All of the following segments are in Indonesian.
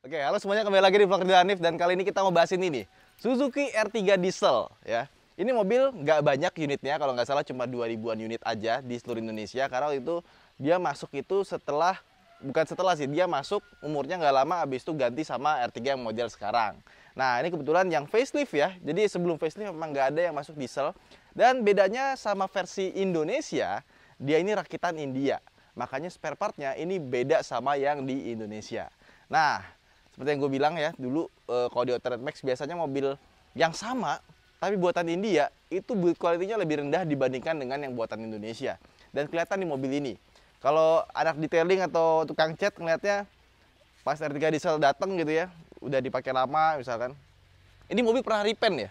Oke, halo semuanya, kembali lagi di vlog Ridho Hanif, dan kali ini kita mau bahas ini nih, Suzuki R3 Diesel ya. Ini mobil nggak banyak unitnya, kalau nggak salah cuma 2000-an unit aja di seluruh Indonesia. Karena itu dia masuk itu setelah, bukan setelah sih, dia masuk umurnya nggak lama, habis itu ganti sama R3 yang model sekarang. Nah, ini kebetulan yang facelift ya, jadi sebelum facelift memang nggak ada yang masuk diesel. Dan bedanya sama versi Indonesia, dia ini rakitan India. Makanya spare partnya ini beda sama yang di Indonesia. Nah, seperti yang gue bilang ya, dulu kalau di Outlet Max biasanya mobil yang sama, tapi buatan India, itu build quality-nya lebih rendah dibandingkan dengan yang buatan Indonesia. Dan kelihatan di mobil ini. Kalau anak detailing atau tukang cat ngeliatnya, pas R3 diesel datang gitu ya, udah dipakai lama misalkan. Ini mobil pernah repaint ya.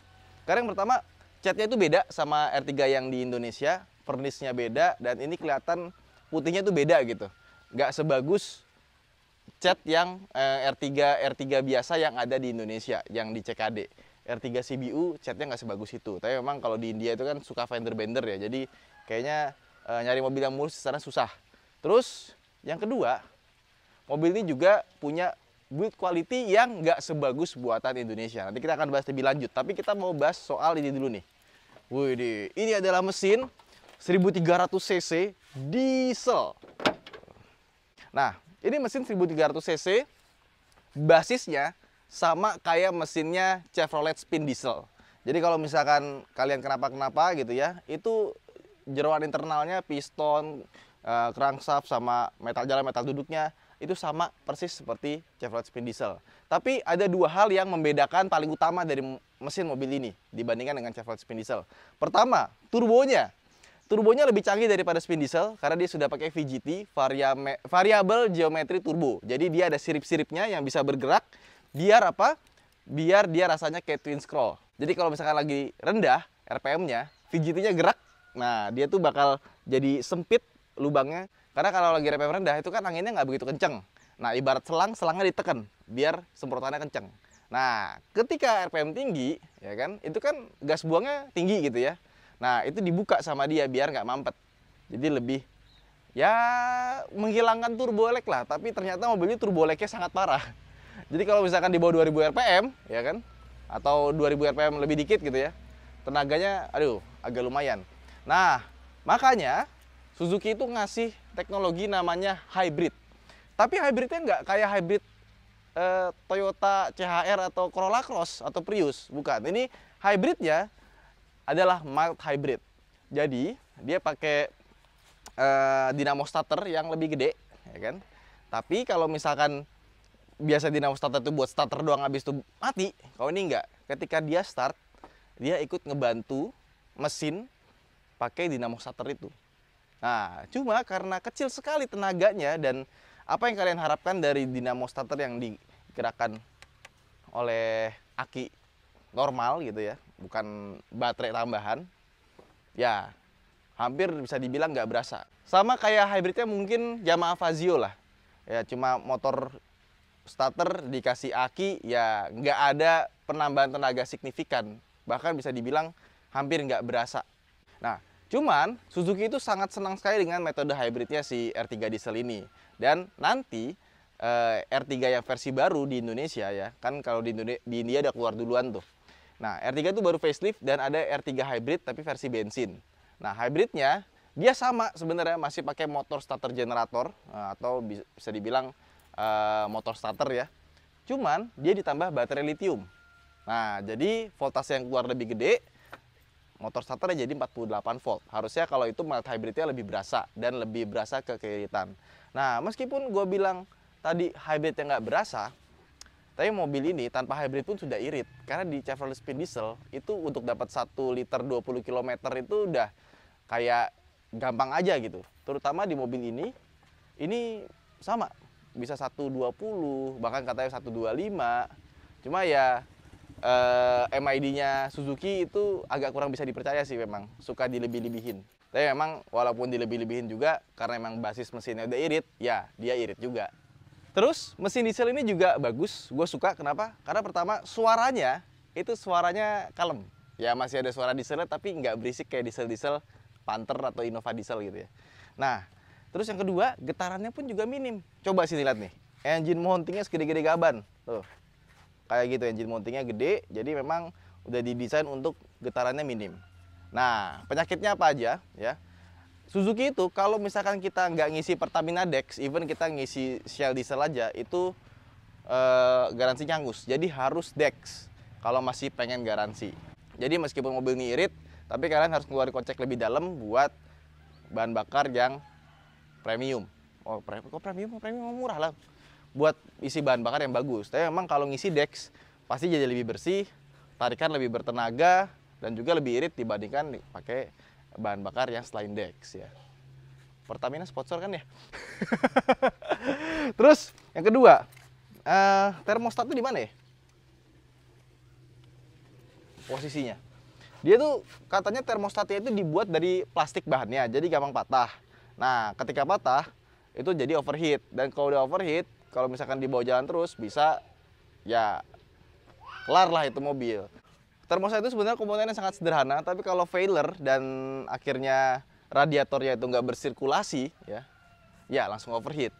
Karena yang pertama, catnya itu beda sama R3 yang di Indonesia, furnish-nya beda, dan ini kelihatan putihnya tuh beda gitu. Nggak sebagus cat yang R3 biasa yang ada di Indonesia, yang di CKD. R3 CBU catnya nggak sebagus itu. Tapi memang kalau di India itu kan suka fender-bender ya. Jadi kayaknya nyari mobil yang mulus sana susah. Terus yang kedua, mobil ini juga punya build quality yang nggak sebagus buatan Indonesia. Nanti kita akan bahas lebih lanjut. Tapi kita mau bahas soal ini dulu nih. Wih, ini adalah mesin 1300 cc diesel. Nah, ini mesin 1300 cc, basisnya sama kayak mesinnya Chevrolet Spin Diesel. Jadi kalau misalkan kalian kenapa-kenapa gitu ya, itu jeroan internalnya, piston, crankshaft sama metal jalan, metal duduknya itu sama persis seperti Chevrolet Spin Diesel. Tapi ada dua hal yang membedakan paling utama dari mesin mobil ini dibandingkan dengan Chevrolet Spin Diesel. Pertama, turbonya. Turbonya lebih canggih daripada Spin Diesel karena dia sudah pakai VGT, Variable Geometry Turbo. Jadi dia ada sirip-siripnya yang bisa bergerak. Biar apa? Biar dia rasanya kayak twin scroll. Jadi kalau misalkan lagi rendah RPM-nya, VGT-nya gerak. Nah, dia tuh bakal jadi sempit lubangnya. Karena kalau lagi RPM rendah itu kan anginnya nggak begitu kenceng. Nah, ibarat selangnya ditekan biar semprotannya kenceng. Nah, ketika RPM tinggi, ya kan, itu kan gas buangnya tinggi gitu ya. Nah, itu dibuka sama dia biar nggak mampet. Jadi lebih, ya menghilangkan turbo lag lah. Tapi ternyata mobilnya turbo lagnya sangat parah. Jadi kalau misalkan di bawah 2000 RPM, ya kan, atau 2000 RPM lebih dikit gitu ya, tenaganya, aduh, agak lumayan. Nah, makanya Suzuki itu ngasih teknologi namanya hybrid. Tapi hybridnya nggak kayak hybrid Toyota CHR atau Corolla Cross atau Prius. Bukan, ini hybridnya adalah mild hybrid. Jadi dia pakai dinamo starter yang lebih gede, ya kan. Tapi kalau misalkan biasa dinamo starter itu buat starter doang habis itu mati, kalau ini enggak. Ketika dia start, dia ikut ngebantu mesin pakai dinamo starter itu. Nah, cuma karena kecil sekali tenaganya dan apa yang kalian harapkan dari dinamo starter yang digerakkan oleh aki normal gitu ya, bukan baterai tambahan, ya hampir bisa dibilang nggak berasa. Sama kayak hybridnya mungkin Yamaha Fazio lah, ya cuma motor starter dikasih aki, ya nggak ada penambahan tenaga signifikan, bahkan bisa dibilang hampir nggak berasa. Nah, cuman Suzuki itu sangat senang sekali dengan metode hybridnya si R3 diesel ini. Dan nanti R3 yang versi baru di Indonesia ya, kan kalau di India udah keluar duluan tuh. Nah, R3 itu baru facelift dan ada R3 hybrid tapi versi bensin. Nah, hybridnya dia sama sebenarnya, masih pakai motor starter generator atau bisa dibilang motor starter ya. Cuman dia ditambah baterai lithium. Nah, jadi voltase yang keluar lebih gede, motor starternya jadi 48 volt. Harusnya kalau itu mild hybridnya lebih berasa dan lebih berasa ke keiritan. Nah, meskipun gue bilang tadi hybridnya nggak berasa, tapi mobil ini tanpa hybrid pun sudah irit. Karena di Chevrolet Spin Diesel itu untuk dapat 1 liter 20 km itu udah kayak gampang aja gitu. Terutama di mobil ini sama. Bisa 120, bahkan katanya 125. Cuma ya MID-nya Suzuki itu agak kurang bisa dipercaya sih memang. Suka dilebih-lebihin. Tapi memang walaupun dilebih-lebihin juga, karena memang basis mesinnya udah irit, ya dia irit juga. Terus mesin diesel ini juga bagus, gue suka. Kenapa? Karena pertama suaranya itu suaranya kalem. Ya masih ada suara dieselnya tapi nggak berisik kayak diesel-diesel Panther atau Innova diesel gitu ya. Nah, terus yang kedua getarannya pun juga minim. Coba sini lihat nih. Engine mountingnya segede-gede gaban. Tuh. Kayak gitu, engine mountingnya gede, jadi memang udah didesain untuk getarannya minim. Nah, penyakitnya apa aja ya? Suzuki itu kalau misalkan kita nggak ngisi Pertamina Dex, even kita ngisi Shell diesel aja, itu garansinya hangus. Jadi harus Dex kalau masih pengen garansi. Jadi meskipun mobil ini irit, tapi kalian harus keluarin kocek lebih dalam buat bahan bakar yang premium. Oh, kok premium? Premium murah lah. Buat isi bahan bakar yang bagus. Tapi memang kalau ngisi Dex pasti jadi lebih bersih, tarikan lebih bertenaga, dan juga lebih irit dibandingkan pakai bahan bakar yang selain Dex ya. Pertamina sponsor kan ya. Terus yang kedua, termostat itu di mana ya? Posisinya. Dia tuh katanya termostatnya itu dibuat dari plastik bahannya, jadi gampang patah. Nah, ketika patah itu jadi overheat, dan kalau udah overheat, kalau misalkan dibawa jalan terus bisa ya kelar lah itu mobil. Termostat itu sebenarnya komponennya sangat sederhana, tapi kalau failure dan akhirnya radiatornya itu nggak bersirkulasi ya langsung overheat.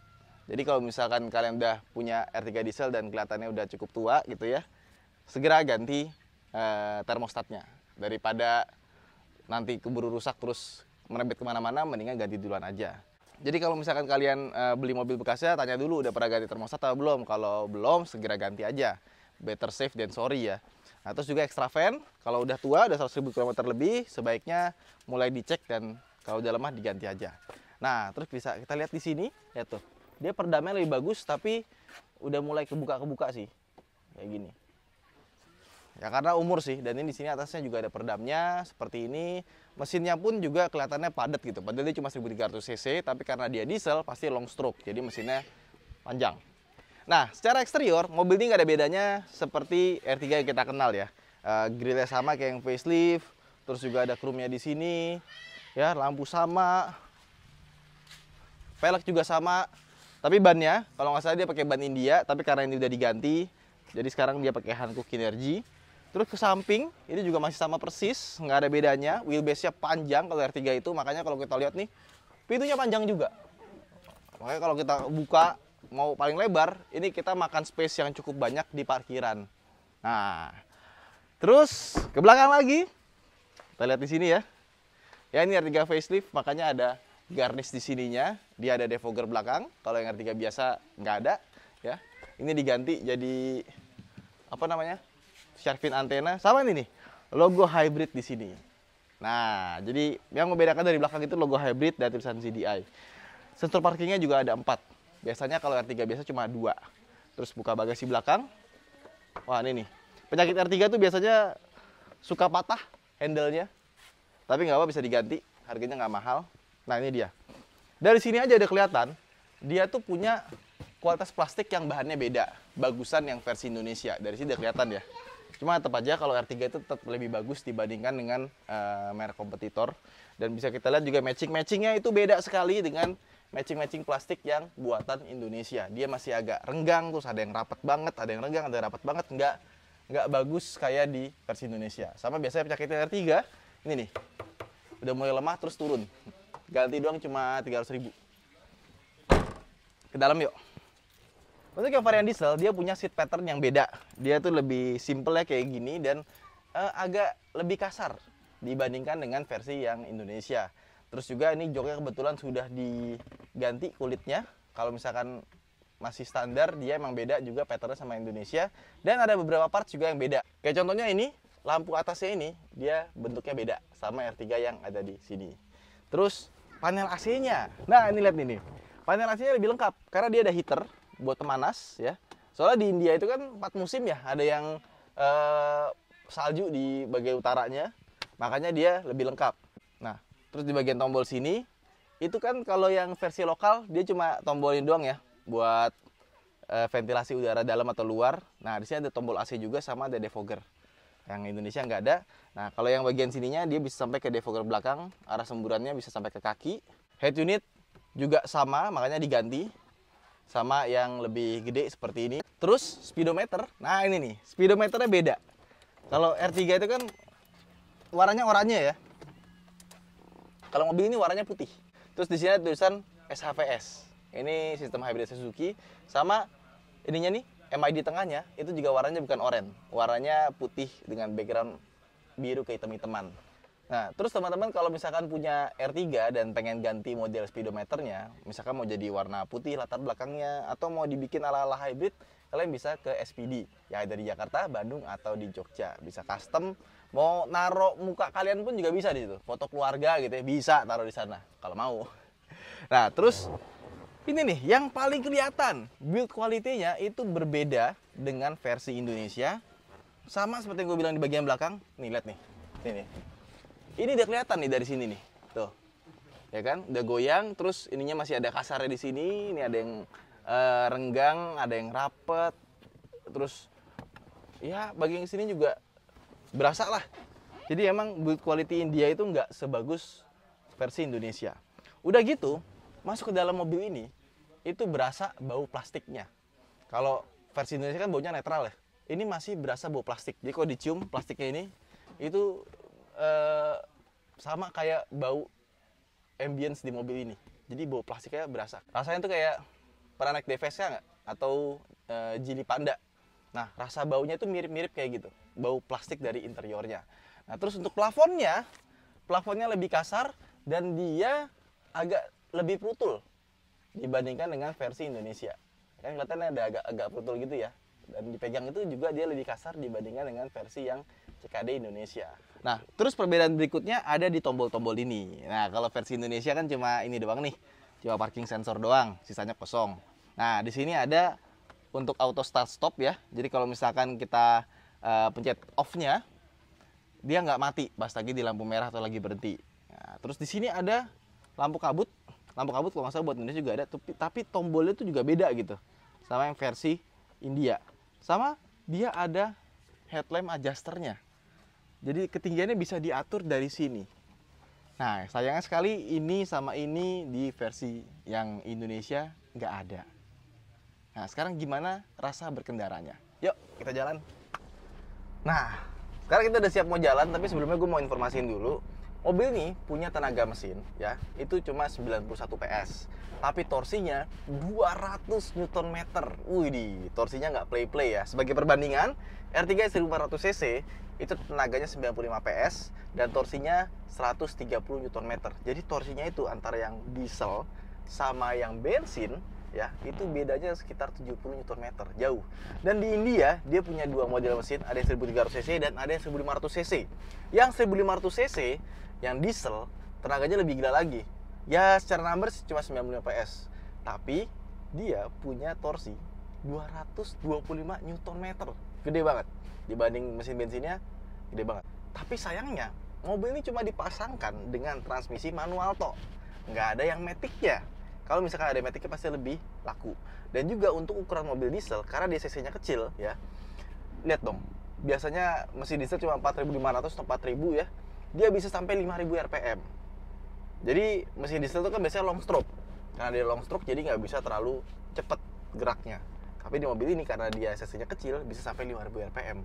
Jadi kalau misalkan kalian udah punya R3 diesel dan kelihatannya udah cukup tua gitu ya, segera ganti termostatnya daripada nanti keburu rusak terus merebet kemana-mana, mendingan ganti duluan aja. Jadi kalau misalkan kalian beli mobil bekasnya, tanya dulu udah pernah ganti termostat atau belum. Kalau belum, segera ganti aja. Better safe than sorry ya. Nah, terus juga extra fan, kalau udah tua, udah 100.000 km lebih, sebaiknya mulai dicek dan kalau udah lemah diganti aja. Nah, terus bisa kita lihat di sini, ya tuh. Dia peredamnya lebih bagus, tapi udah mulai kebuka-kebuka sih. Kayak gini. Ya karena umur sih, dan ini di sini atasnya juga ada peredamnya seperti ini. Mesinnya pun juga kelihatannya padat gitu. Padahal dia cuma 1300 cc, tapi karena dia diesel pasti long stroke, jadi mesinnya panjang. Nah, secara eksterior mobil ini nggak ada bedanya seperti R3 yang kita kenal ya. Grillnya sama kayak yang facelift, terus juga ada chrome-nya di sini, ya lampu sama, velg juga sama. Tapi bannya, kalau nggak salah dia pakai ban India, tapi karena ini udah diganti, jadi sekarang dia pakai Hankook Kinergy. Terus ke samping, ini juga masih sama persis, nggak ada bedanya. Wheelbase-nya panjang kalau R3 itu, makanya kalau kita lihat nih, pintunya panjang juga. Makanya kalau kita buka, mau paling lebar, ini kita makan space yang cukup banyak di parkiran. Nah, terus ke belakang lagi, kita lihat di sini ya. Ya ini R3 facelift, makanya ada garnish di sininya. Dia ada defogger belakang, kalau yang R3 biasa nggak ada. Ya, ini diganti jadi apa namanya? Shark fin antena, sama ini nih, logo hybrid di sini. Nah, jadi yang membedakan dari belakang itu logo hybrid dan tulisan CDI. Sensor parkingnya juga ada 4. Biasanya kalau R3 biasa cuma 2. Terus buka bagasi belakang. Wah, ini nih. Penyakit R3 tuh biasanya suka patah handle-nya. Tapi nggak apa, bisa diganti. Harganya nggak mahal. Nah, ini dia. Dari sini aja udah kelihatan, dia tuh punya kualitas plastik yang bahannya beda. Bagusan yang versi Indonesia. Dari sini udah kelihatan ya. Cuma tetap aja kalau R3 itu tetap lebih bagus dibandingkan dengan merek kompetitor. Dan bisa kita lihat juga matching-matchingnya itu beda sekali dengan matching-matching plastik yang buatan Indonesia. Dia masih agak renggang, terus ada yang rapat banget, ada yang renggang, ada yang rapat banget. Nggak bagus kayak di versi Indonesia. Sama biasanya penyakitnya R3, ini nih, udah mulai lemah terus turun. Ganti doang cuma 300.000. Ke dalam yuk. Untuk yang varian diesel, dia punya seat pattern yang beda. Dia tuh lebih simple ya kayak gini dan agak lebih kasar dibandingkan dengan versi yang Indonesia. Terus juga ini joknya kebetulan sudah diganti kulitnya. Kalau misalkan masih standar, dia emang beda juga patternnya sama Indonesia. Dan ada beberapa parts juga yang beda. Kayak contohnya ini, lampu atasnya ini, dia bentuknya beda sama R3 yang ada di sini. Terus panel AC-nya. Nah, ini lihat nih. Panel AC-nya lebih lengkap karena dia ada heater buat pemanas ya. Soalnya di India itu kan 4 musim ya, ada yang salju di bagian utaranya, makanya dia lebih lengkap. Nah, terus di bagian tombol sini, itu kan kalau yang versi lokal dia cuma tombolin doang ya, buat ventilasi udara dalam atau luar. Nah, di sini ada tombol AC juga sama ada defogger. Yang Indonesia nggak ada. Nah, kalau yang bagian sininya dia bisa sampai ke defogger belakang, arah semburannya bisa sampai ke kaki. Head unit juga sama, makanya diganti sama yang lebih gede seperti ini. Terus speedometer, nah ini nih, speedometernya beda. Kalau R3 itu kan warnanya oranye ya. Kalau mobil ini warnanya putih. Terus di sini ada tulisan SHVS. Ini sistem hybrid Suzuki sama ininya nih, MID tengahnya itu juga warnanya bukan oranye, warnanya putih dengan background biru kehitam-hitaman. Nah, terus teman-teman kalau misalkan punya R3 dan pengen ganti model speedometernya, misalkan mau jadi warna putih latar belakangnya, atau mau dibikin ala-ala hybrid, kalian bisa ke SPD, ya dari Jakarta, Bandung, atau di Jogja. Bisa custom, mau naruh muka kalian pun juga bisa di situ. Foto keluarga gitu ya, bisa taruh di sana kalau mau. Nah, terus ini nih yang paling kelihatan, build quality-nya itu berbeda dengan versi Indonesia. Sama seperti yang gue bilang di bagian belakang. Nih, lihat nih. Ini udah kelihatan nih dari sini nih. Tuh. Ya kan? Udah goyang, terus ininya masih ada kasarnya di sini. Ini ada yang renggang, ada yang rapet. Terus ya bagian sini juga berasa lah. Jadi emang build quality India itu nggak sebagus versi Indonesia. Udah gitu, masuk ke dalam mobil ini, itu berasa bau plastiknya. Kalau versi Indonesia kan baunya netral ya. Ini masih berasa bau plastik. Jadi kalau dicium plastiknya ini, itu sama kayak bau ambience di mobil ini. Jadi bau plastiknya berasa. Rasanya tuh kayak pernah naik DVSK nggak? Atau Geely Panda. Nah, rasa baunya itu mirip-mirip kayak gitu. Bau plastik dari interiornya. Nah, terus untuk plafonnya lebih kasar dan dia agak lebih brutal dibandingkan dengan versi Indonesia. Kan kelihatannya ada agak brutal gitu ya. Dan dipegang itu juga dia lebih kasar dibandingkan dengan versi yang CKD Indonesia. Nah, terus perbedaan berikutnya ada di tombol-tombol ini. Nah, kalau versi Indonesia kan cuma ini doang nih. Cuma parking sensor doang, sisanya kosong. Nah, di sini ada untuk auto start stop ya. Jadi kalau misalkan kita pencet off-nya, dia nggak mati pas lagi di lampu merah atau lagi berhenti. Nah, terus di sini ada lampu kabut. Lampu kabut kalau nggak salah buat Indonesia juga ada, tapi tombolnya itu juga beda gitu sama yang versi India. Sama dia ada headlamp adjusternya. Jadi ketinggiannya bisa diatur dari sini. Nah, sayangnya sekali ini sama ini di versi yang Indonesia nggak ada. Nah, sekarang gimana rasa berkendaranya? Yuk, kita jalan. Nah, sekarang kita udah siap mau jalan, tapi sebelumnya gue mau informasiin dulu. Mobil ini punya tenaga mesin, ya, itu cuma 91 PS. Tapi torsinya 200 Nm. Wih, torsinya nggak play-play ya. Sebagai perbandingan, R3 1400 cc itu tenaganya 95 PS dan torsinya 130 Nm. Jadi torsinya itu antara yang diesel sama yang bensin, ya, itu bedanya sekitar 70 Nm, jauh. Dan di India dia punya dua model mesin, ada yang 1300 cc dan ada yang 1500 cc. Yang 1500 cc yang diesel tenaganya lebih gila lagi. Ya secara numbers cuma 95 PS, tapi dia punya torsi 225 Nm. Gede banget. Dibanding mesin bensinnya gede banget. Tapi sayangnya mobil ini cuma dipasangkan dengan transmisi manual toh. Nggak ada yang matic-nya. Kalau misalkan ada matic-nya pasti lebih laku. Dan juga untuk ukuran mobil diesel, karena dia cc-nya kecil ya. Lihat dong, biasanya mesin diesel cuma 4.500 atau 4.000 ya. Dia bisa sampai 5.000 rpm. Jadi mesin diesel itu kan biasanya long stroke. Karena dia long stroke jadi nggak bisa terlalu cepat geraknya. Tapi di mobil ini karena dia cc-nya kecil bisa sampai 5.000 rpm.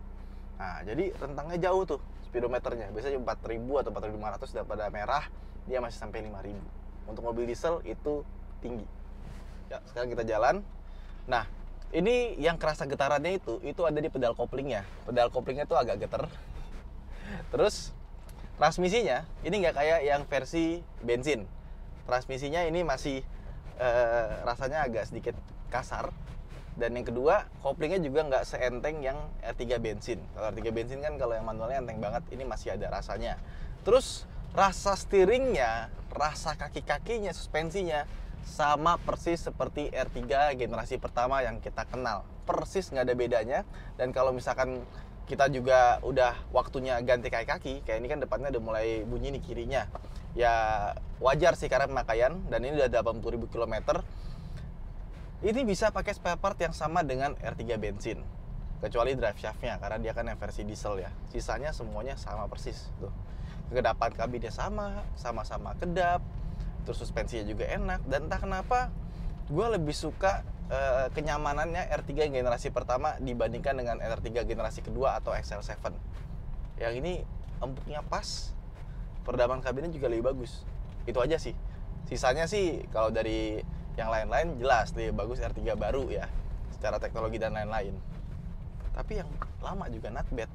Nah, jadi rentangnya jauh tuh speedometernya. Biasanya 4.000 atau 4.500 daripada merah, dia masih sampai 5.000. Untuk mobil diesel itu tinggi. Ya, sekarang kita jalan. Nah, ini yang kerasa getarannya itu ada di pedal koplingnya. Pedal koplingnya tuh agak geter. Terus transmisinya ini nggak kayak yang versi bensin. Transmisinya ini masih rasanya agak sedikit kasar. Dan yang kedua, koplingnya juga nggak seenteng yang R3 bensin. Kalau R3 bensin kan kalau yang manualnya enteng banget, ini masih ada rasanya. Terus rasa steeringnya, rasa kaki-kakinya, suspensinya sama persis seperti R3 generasi pertama yang kita kenal. Persis nggak ada bedanya. Dan kalau misalkan kita juga udah waktunya ganti kaki-kaki, kayak ini kan depannya udah mulai bunyi nih kirinya. Ya wajar sih karena pemakaian, dan ini udah 80.000 km. Ini bisa pakai spare part yang sama dengan R3 bensin, kecuali drive shaftnya karena dia kan yang versi diesel ya. Sisanya semuanya sama persis tuh. Kekedapan kabinnya sama-sama kedap. Terus suspensinya juga enak. Dan entah kenapa gue lebih suka kenyamanannya R3 generasi pertama dibandingkan dengan R3 generasi kedua atau XL7. Yang ini empuknya pas, peredaman kabinnya juga lebih bagus. Itu aja sih. Sisanya sih kalau dari yang lain-lain jelas lebih bagus R3 baru ya. secara teknologi dan lain-lain. Tapi yang lama juga not bad.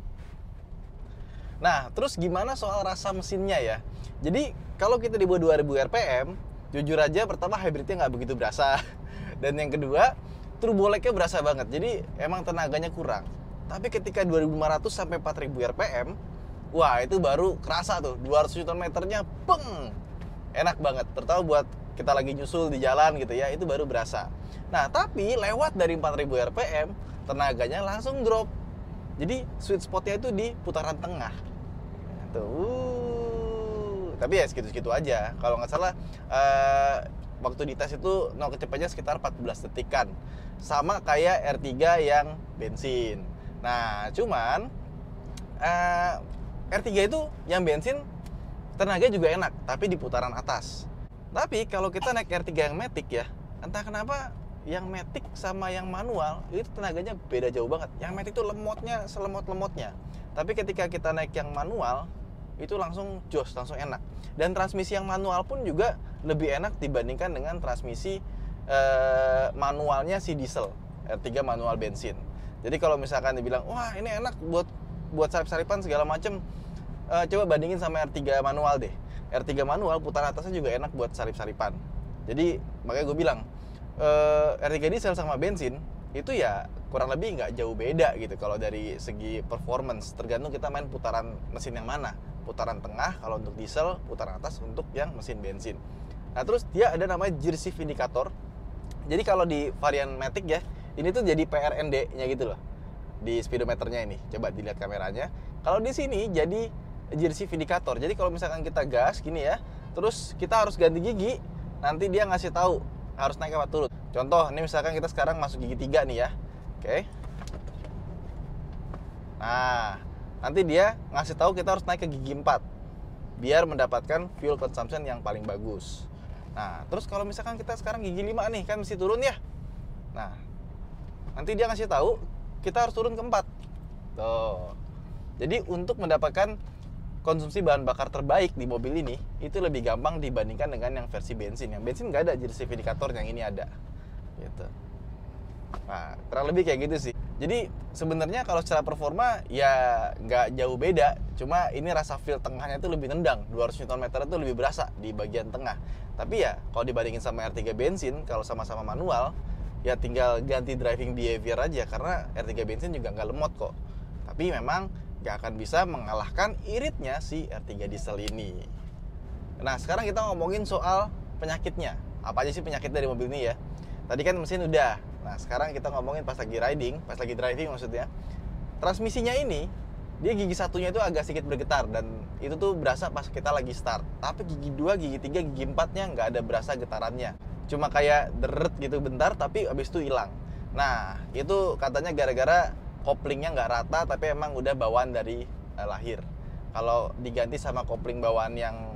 Nah, terus gimana soal rasa mesinnya ya? Jadi, kalau kita di bawah 2000 rpm, jujur aja pertama hybridnya nggak begitu berasa. Dan yang kedua, turbo lag-nya berasa banget. Jadi, emang tenaganya kurang. Tapi ketika 2500 sampai 4000 rpm, wah itu baru kerasa tuh, 200 Nm-nya, peng! Enak banget, terutama buat kita lagi nyusul di jalan gitu ya, itu baru berasa. Nah, tapi lewat dari 4000 rpm, tenaganya langsung drop. Jadi, sweet spotnya itu di putaran tengah. Tuh, tapi ya segitu-segitu aja. Kalau nggak salah waktu di tes itu 0 ke cepatnya sekitar 14 detikan, sama kayak R3 yang bensin. Nah, cuman R3 itu yang bensin tenaga juga enak, tapi di putaran atas. Tapi kalau kita naik R3 yang Matic ya, entah kenapa yang Matic sama yang manual itu tenaganya beda jauh banget. Yang Matic itu lemotnya selemot-lemotnya. Tapi ketika kita naik yang manual, itu langsung jos, langsung enak. Dan transmisi yang manual pun juga lebih enak dibandingkan dengan transmisi manualnya si diesel R3 manual bensin. Jadi kalau misalkan dibilang, wah ini enak buat salip-salipan segala macem, coba bandingin sama R3 manual deh. R3 manual putaran atasnya juga enak buat salip-salipan. Jadi makanya gue bilang R3 diesel sama bensin itu ya kurang lebih nggak jauh beda gitu kalau dari segi performance. Tergantung kita main putaran mesin yang mana. Putaran tengah kalau untuk diesel, putaran atas untuk yang mesin bensin. Nah, terus dia ada namanya gear shift indicator. Jadi kalau di varian Matic ya, ini tuh jadi PRND-nya gitu loh. Di speedometernya ini. Coba dilihat kameranya. Kalau di sini jadi gear shift indicator. Jadi kalau misalkan kita gas gini ya, terus kita harus ganti gigi, nanti dia ngasih tahu harus naik apa turun. Contoh, ini misalkan kita sekarang masuk gigi 3 nih ya. Oke. Nah, nanti dia ngasih tahu kita harus naik ke gigi 4 biar mendapatkan fuel consumption yang paling bagus. Nah, terus kalau misalkan kita sekarang gigi 5 nih, kan mesti turun ya. Nah, nanti dia ngasih tahu kita harus turun ke 4. Tuh. Jadi untuk mendapatkan konsumsi bahan bakar terbaik di mobil ini, itu lebih gampang dibandingkan dengan yang versi bensin. Yang bensin nggak ada gear shift indicator, yang ini ada. Gitu. Nah, kurang lebih kayak gitu sih. Jadi sebenarnya kalau secara performa ya nggak jauh beda, cuma ini rasa feel tengahnya itu lebih nendang. 200 Nm itu lebih berasa di bagian tengah. Tapi ya kalau dibandingin sama R3 bensin, kalau sama-sama manual, ya tinggal ganti driving behavior aja, karena R3 bensin juga nggak lemot kok. Tapi memang nggak akan bisa mengalahkan iritnya si R3 diesel ini. Nah, sekarang kita ngomongin soal penyakitnya. Apa aja sih penyakit dari mobil ini ya? Tadi kan mesin udah. Nah, sekarang kita ngomongin pas lagi driving maksudnya. Transmisinya ini, dia gigi satunya itu agak sedikit bergetar, dan itu tuh berasa pas kita lagi start. Tapi gigi 2, gigi 3, gigi 4-nya nggak ada berasa getarannya. Cuma kayak deret gitu bentar, tapi abis itu hilang. Nah, itu katanya gara-gara koplingnya nggak rata, tapi emang udah bawaan dari lahir. Kalau diganti sama kopling bawaan yang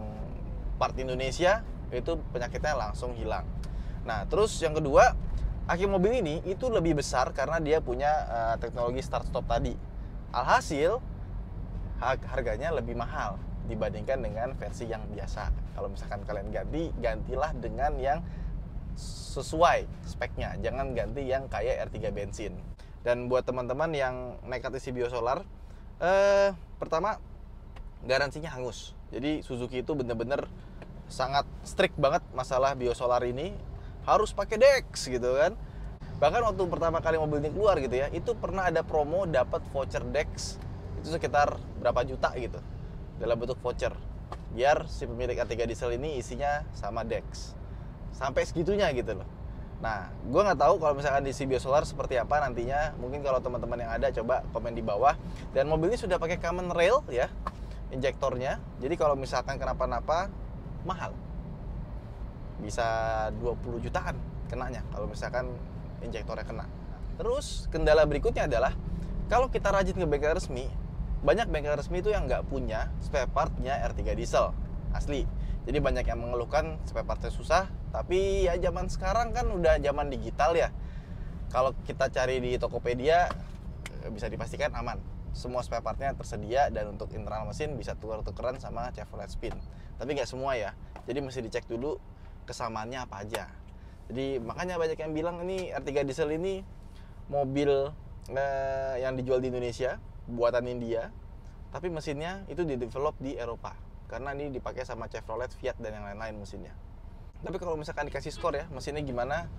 part Indonesia, itu penyakitnya langsung hilang. Nah, terus yang kedua, aki mobil ini itu lebih besar karena dia punya teknologi start stop tadi. Alhasil harganya lebih mahal dibandingkan dengan versi yang biasa. Kalau misalkan kalian gantilah dengan yang sesuai speknya. Jangan ganti yang kayak R3 bensin. Dan buat teman-teman yang nekat isi biosolar, pertama garansinya hangus. Jadi Suzuki itu bener-bener sangat strict banget masalah biosolar ini. Harus pakai Dex gitu kan. Bahkan waktu pertama kali mobil ini keluar gitu ya, itu pernah ada promo dapat voucher Dex itu sekitar berapa juta gitu dalam bentuk voucher, biar si pemilik R3 diesel ini isinya sama Dex. Sampai segitunya gitu loh. Nah, gue nggak tahu kalau misalkan di si biosolar seperti apa nantinya. Mungkin kalau teman-teman yang ada coba komen di bawah. Dan mobil ini sudah pakai common rail ya, injektornya. Jadi kalau misalkan kenapa-napa mahal, bisa 20 jutaan kenanya kalau misalkan injektornya kena. Terus kendala berikutnya adalah kalau kita rajin ke bengkel resmi, banyak bengkel resmi itu yang nggak punya spare partnya R3 diesel asli. Jadi banyak yang mengeluhkan spare partnya susah. Tapi ya zaman sekarang kan udah zaman digital ya. Kalau kita cari di Tokopedia bisa dipastikan aman. Semua spare partnya tersedia, dan untuk internal mesin bisa tuker-tukeran sama Chevrolet Spin. Tapi nggak semua ya. Jadi mesti dicek dulu kesamaannya apa aja. Jadi makanya banyak yang bilang ini R3 diesel ini mobil yang dijual di Indonesia, buatan India, tapi mesinnya itu di-develop di Eropa. Karena ini dipakai sama Chevrolet, Fiat, dan yang lain-lain mesinnya. Tapi kalau misalkan dikasih skor ya, mesinnya gimana?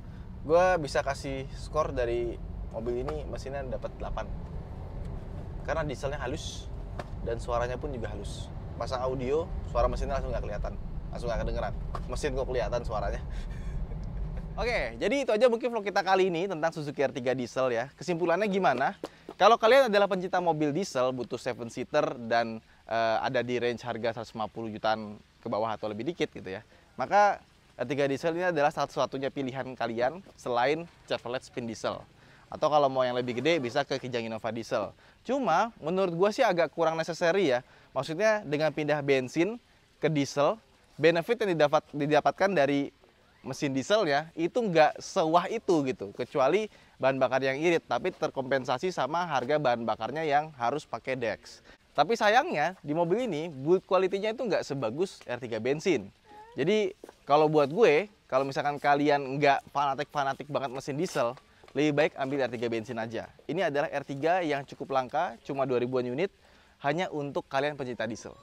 Gue bisa kasih skor dari mobil ini, mesinnya dapat 8. Karena dieselnya halus, dan suaranya pun juga halus. Pasang audio, suara mesinnya langsung nggak kelihatan. Langsung nggak kedengeran. Mesin kok kelihatan suaranya. Oke, jadi itu aja mungkin vlog kita kali ini tentang Suzuki R3 diesel ya. Kesimpulannya gimana? Kalau kalian adalah pencinta mobil diesel, butuh 7-seater dan ada di range harga 150 jutaan ke bawah atau lebih dikit gitu ya, maka R3 diesel ini adalah satu-satunya pilihan kalian selain Chevrolet Spin Diesel. Atau kalau mau yang lebih gede bisa ke Kijang Innova Diesel. Cuma menurut gue sih agak kurang necessary ya. Maksudnya dengan pindah bensin ke diesel, benefit yang didapatkan dari mesin dieselnya itu nggak sewah itu gitu, kecuali bahan bakar yang irit, tapi terkompensasi sama harga bahan bakarnya yang harus pakai Dex. Tapi sayangnya di mobil ini build quality-nya itu nggak sebagus R3 bensin. Jadi kalau buat gue, kalau misalkan kalian nggak fanatik banget mesin diesel, lebih baik ambil R3 bensin aja. Ini adalah R3 yang cukup langka, cuma 2000-an unit, hanya untuk kalian pencinta diesel.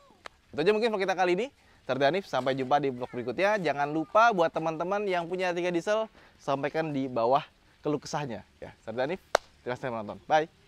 Itu aja mungkin vlog kita kali ini. Serdanif, sampai jumpa di vlog berikutnya. Jangan lupa buat teman-teman yang punya R3 diesel, sampaikan di bawah keluh kesahnya. Ya, Serdanif, terima kasih telah menonton. Bye.